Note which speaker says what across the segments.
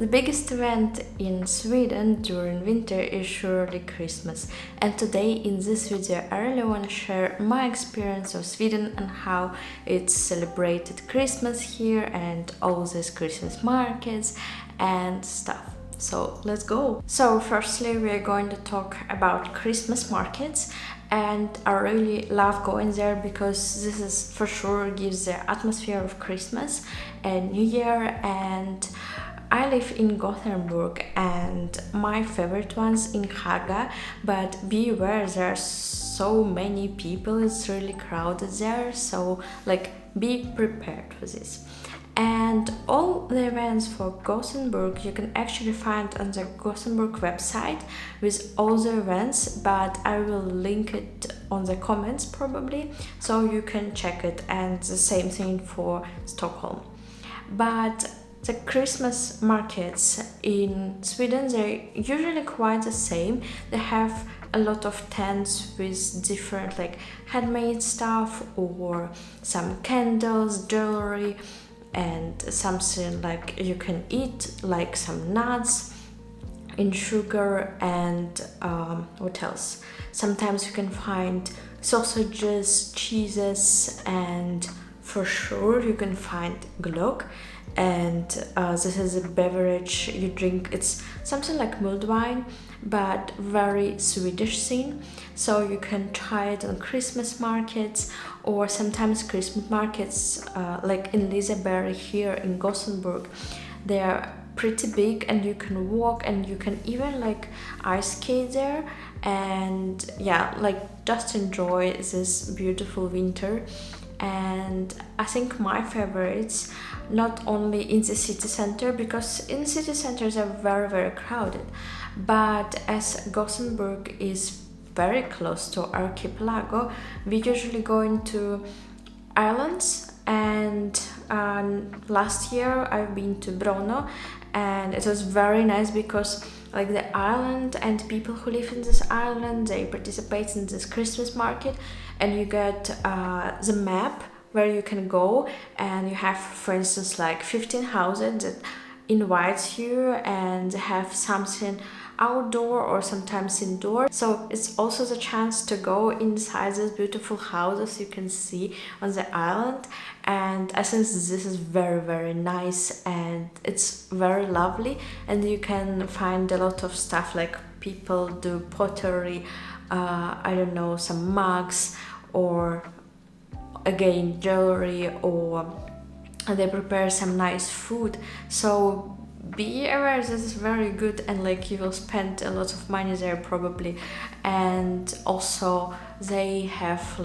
Speaker 1: The biggest event in Sweden during winter is surely Christmas, and today in this video I really want to share my experience of Sweden and how it's celebrated Christmas here and all these Christmas markets and stuff. So let's go! So firstly we are going to talk about Christmas markets, and I really love going there because this is for sure gives the atmosphere of Christmas and New Year. And I live in Gothenburg and my favorite one's in Haga, but be aware there are so many people, it's really crowded there, so be prepared for this. And all the events for Gothenburg you can actually find on the Gothenburg website with all the events, but I will link it on the comments probably, so you can check it, and the same thing for Stockholm. But the Christmas markets in Sweden, they're usually quite the same. They have a lot of tents with different handmade stuff or some candles, jewelry, and something you can eat, like some nuts in sugar, and what else? Sometimes you can find sausages, cheeses, and for sure you can find glögg. And this is a beverage you drink. It's something like mulled wine, but very Swedish thing. So you can try it on Christmas markets, or sometimes Christmas markets like in Liseberg here in Gothenburg. They are pretty big and you can walk, and you can even ice skate there, and yeah, just enjoy this beautiful winter. And I think my favorites, not only in the city center, because in city centers are very crowded, but as Gothenburg is very close to archipelago, we usually go into islands. And last year I've been to Brno, and it was very nice because the island and people who live in this island, they participate in this Christmas market, and you get the map where you can go, and you have, for instance, 15 houses that invites you, and they have something outdoor or sometimes indoor. So it's also the chance to go inside these beautiful houses you can see on the island. And I think this is very nice, and it's very lovely, and you can find a lot of stuff, people do pottery, I don't know, some mugs, or again jewelry, or they prepare some nice food. So be aware, this is very good, and you will spend a lot of money there probably. And also they have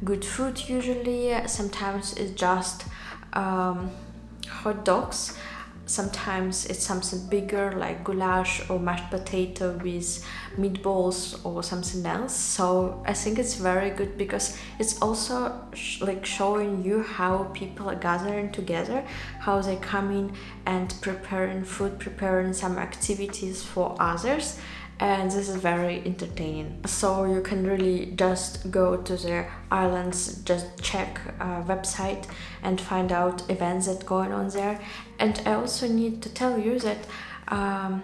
Speaker 1: good food usually. Sometimes it's just hot dogs, sometimes it's something bigger like goulash or mashed potato with meatballs or something else. So I think it's very good because it's also showing you how people are gathering together, how they come in and preparing food, preparing some activities for others, and this is very entertaining. So you can really just go to the islands, just check a website and find out events that going on there. And I also need to tell you that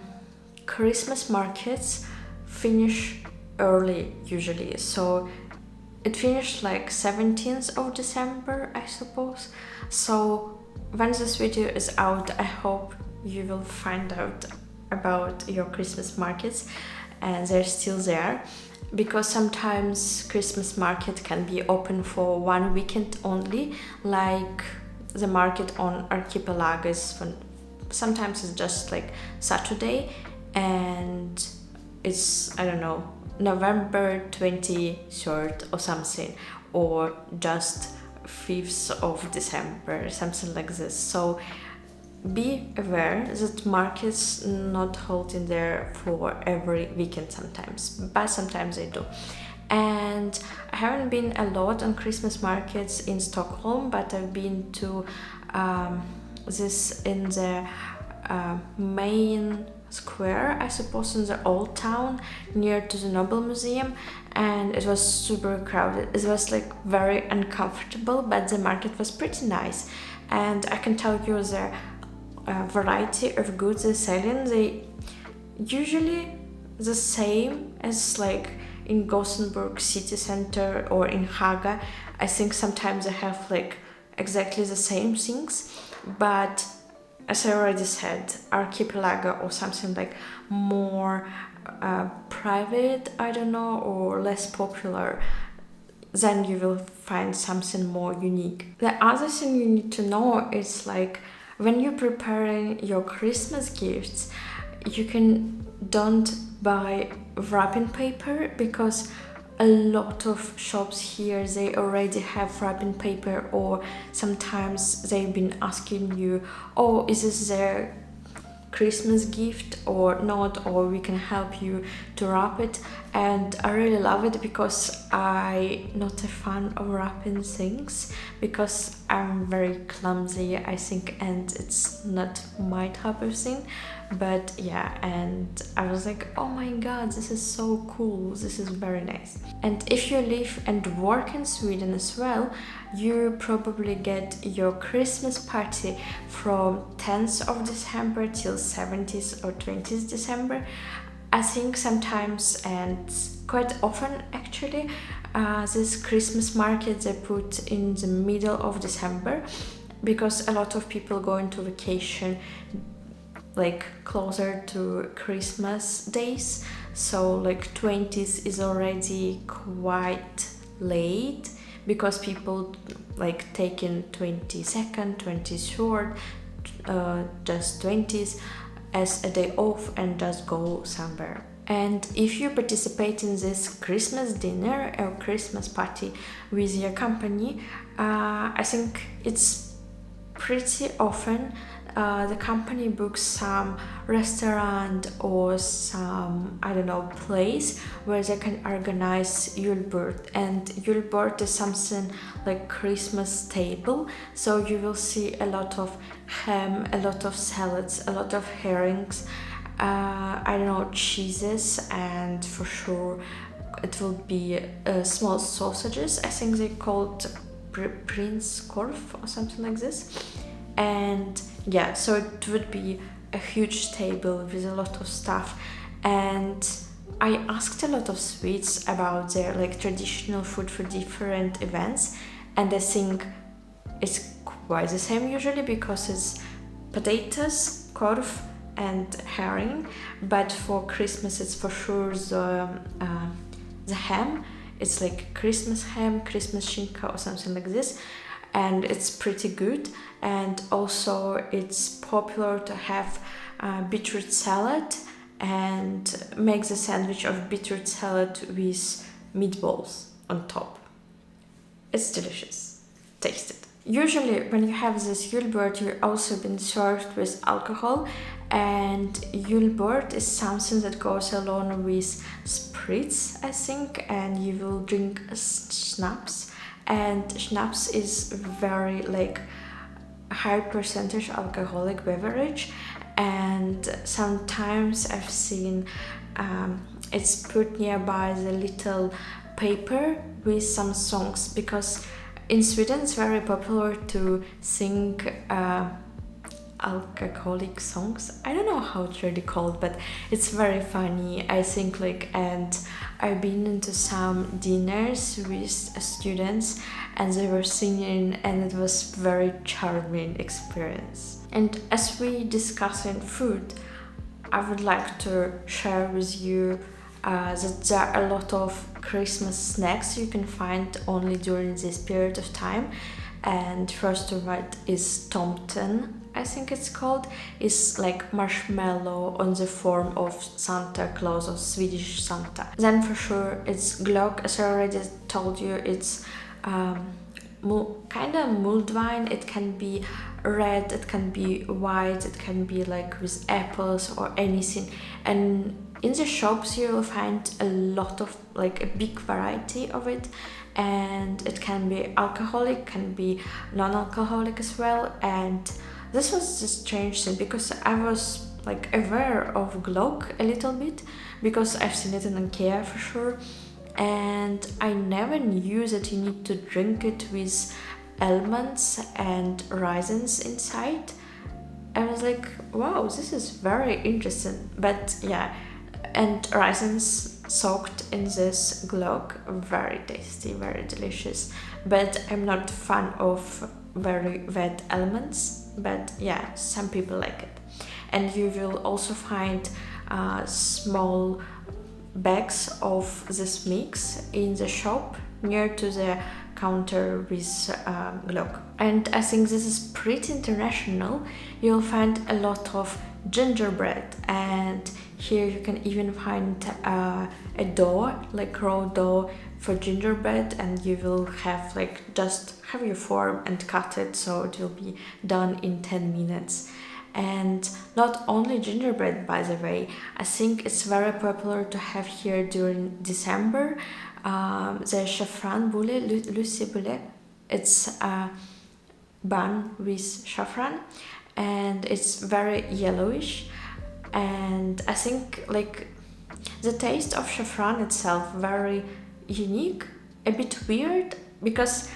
Speaker 1: Christmas markets finish early usually. So it finished 17th of December, I suppose. So when this video is out, I hope you will find out about your Christmas markets, and they're still there, because sometimes Christmas market can be open for one weekend only, like the market on archipelago is sometimes it's just Saturday, and it's, I don't know, November 23rd or something, or just 5th of December, something like this. So be aware that markets not holding there for every weekend sometimes, but sometimes they do. And I haven't been a lot on Christmas markets in Stockholm, but I've been to this in the main square, I suppose, in the old town near to the Nobel Museum, and it was super crowded. It was very uncomfortable, but the market was pretty nice. And I can tell you there variety of goods they're selling. They usually the same as like in Gothenburg city center or in Haga. I think sometimes they have like exactly the same things, but as I already said, Archipelago or something like more private, I don't know, or less popular, then you will find something more unique. The other thing you need to know is like when you're preparing your Christmas gifts, you can don't buy wrapping paper, because a lot of shops here they already have wrapping paper, or sometimes they've been asking you, oh, is this their Christmas gift or not, or we can help you to wrap it. And I really love it because I'm not a fan of wrapping things, because I'm very clumsy, I think, and it's not my type of thing. But yeah, and I was like, oh my god, this is so cool, this is very nice. And if you live and work in Sweden as well, you probably get your Christmas party from 10th of December till 17th or 20th December. I think sometimes, and quite often actually, this Christmas market they put in the middle of December, because a lot of people go into vacation like closer to Christmas days. So like 20th is already quite late, because people like taking 22nd, 23rd, just 20th as a day off and just go somewhere. And if you participate in this Christmas dinner or Christmas party with your company, I think it's pretty often the company books some restaurant or some, I don't know, place where they can organize julbord. And julbord is something like Christmas table, so you will see a lot of ham, a lot of salads, a lot of herrings, I don't know, cheeses, and for sure it will be small sausages. I think they called Prince Korf or something like this. And yeah, so it would be a huge table with a lot of stuff. And I asked a lot of Swedes about their like traditional food for different events, and I think it's quite the same usually, because it's potatoes, korv, and herring. But for Christmas it's for sure the ham. It's like Christmas ham, Christmas skinka or something like this, and it's pretty good. And also it's popular to have beetroot salad and make the sandwich of beetroot salad with meatballs on top. It's delicious. Taste it. Usually when you have this julbord, you're also been served with alcohol, and julbord is something that goes along with spritz, I think, and you will drink schnapps. And schnapps is very like high percentage alcoholic beverage, and sometimes I've seen it's put nearby the little paper with some songs, because in Sweden it's very popular to sing alcoholic songs. I don't know how it's really called, but it's very funny, I think, like. And I've been into some dinners with students and they were singing, and it was very charming experience. And as we discuss in food, I would like to share with you that there are a lot of Christmas snacks you can find only during this period of time. And first of all is tomten, I think it's called. It's like marshmallow on the form of Santa Claus or Swedish Santa. Then for sure it's glögg, as I already told you. It's kind of mulled wine. It can be red, it can be white, it can be like with apples or anything. And in the shops you will find a lot of, like, a big variety of it, and it can be alcoholic, can be non-alcoholic as well. And this was the strange thing, because I was like aware of glögg a little bit, because I've seen it in IKEA for sure, and I never knew that you need to drink it with almonds and raisins inside. I was like, wow, this is very interesting. But yeah, and raisins soaked in this glögg, very tasty, very delicious. But I'm not a fan of very wet elements, but yeah, some people like it. And you will also find small bags of this mix in the shop near to the counter with glögg. And I think this is pretty international. You'll find a lot of gingerbread, and here you can even find a dough, like raw dough for gingerbread, and you will have like just have your form and cut it, so it will be done in 10 minutes. And not only gingerbread, by the way, I think it's very popular to have here during December. The saffron boule, Lucy boule, it's a bun with saffron, and it's very yellowish. And I think like the taste of saffron itself very unique, a bit weird, because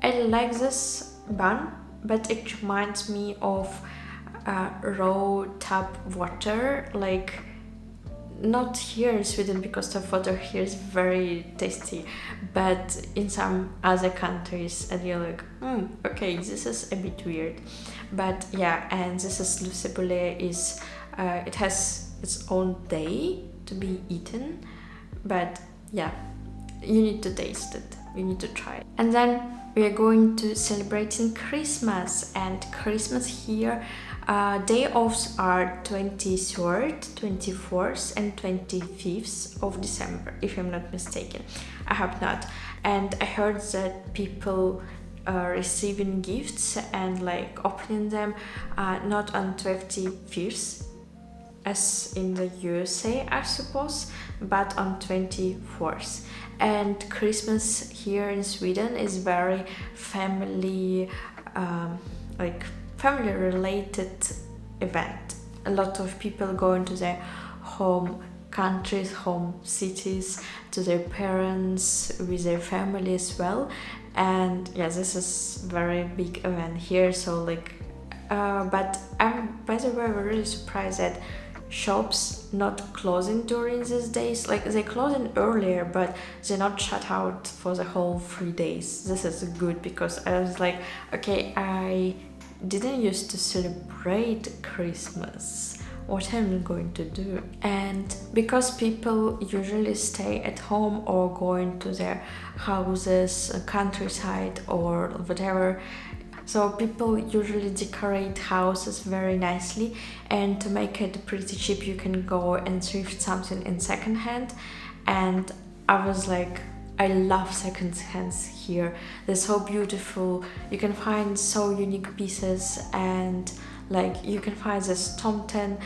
Speaker 1: I like this bun, but it reminds me of raw tap water, like not here in Sweden because tap water here is very tasty, but in some other countries, and you're like, okay, this is a bit weird. But yeah, and this is Lucy boule is it has its own day to be eaten, but yeah, you need to taste it, you need to try it. And then we are going to celebrating Christmas, and Christmas here, day offs are 23rd, 24th and 25th of December, if I'm not mistaken. I hope not. And I heard that people receiving gifts and like opening them not on 25th as in the USA, I suppose, but on 24th. And Christmas here in Sweden is very family family related event. A lot of people go into their home countries, home cities, to their parents, with their family as well. And yeah, this is very big event here. So like but I'm, by the way, really surprised that shops not closing during these days. Like they closing earlier, but they're not shut out for the whole 3 days. This is good, because I was like, okay, I didn't used to celebrate Christmas, what am I going to do? And because people usually stay at home or go into their houses, countryside or whatever, so people usually decorate houses very nicely, and to make it pretty cheap you can go and thrift something in second hand. And I was like, I love second hands here. They're so beautiful. You can find so unique pieces, and like you can find this tomten,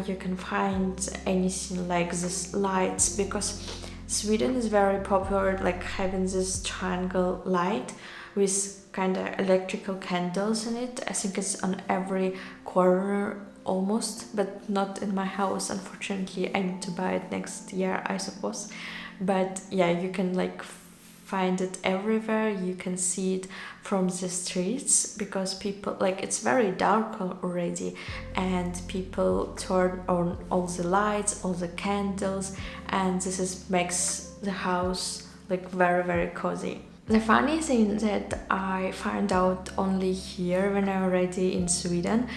Speaker 1: you can find anything like this lights, because Sweden is very popular like having this triangle light with kind of electrical candles in it. I think it's on every corner almost, but not in my house, unfortunately. I need to buy it next year, I suppose. But yeah, you can like find it everywhere. You can see it from the streets, because people like, it's very dark already, and people turn on all the lights, all the candles, and this is makes the house like very, very cozy. The funny thing that I found out only here when I'm already in Sweden,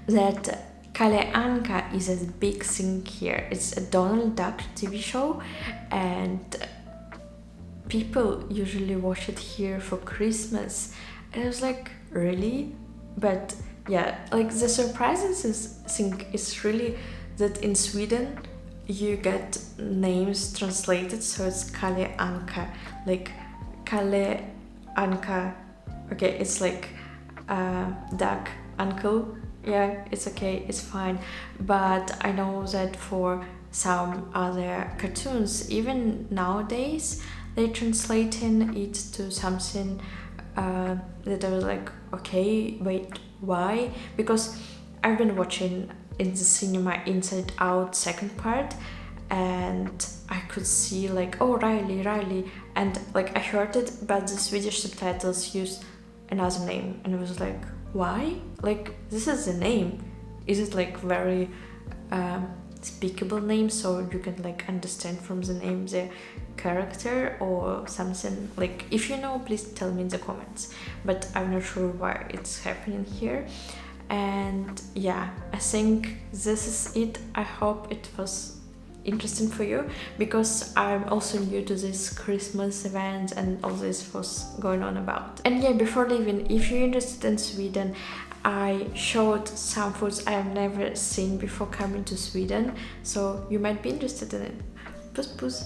Speaker 1: that Kalle Anka is a big thing here. It's a Donald Duck TV show, and people usually watch it here for Christmas. And I was like, really? But yeah, like the thing is really that in Sweden you get names translated, so it's Kalle Anka, like Kalle Anka. Okay, it's like duck uncle. Yeah, it's okay, it's fine. But I know that for some other cartoons, even nowadays, they translating it to something that I was like, okay, wait, why? Because I've been watching in the cinema Inside Out second part, and I could see like, oh, Riley, and like I heard it, but the Swedish subtitles used another name, and I was like, Why? Like, this is the name. Is it like very speakable name, so you can like understand from the name the character or something? Like, if you know, please tell me in the comments, but I'm not sure why it's happening here. And yeah, I think this is it. I hope it was interesting for you, because I'm also new to this Christmas event and all this was going on about. And yeah, before leaving, if you're interested in Sweden, I showed some foods I have never seen before coming to Sweden, so you might be interested in it. Puss puss!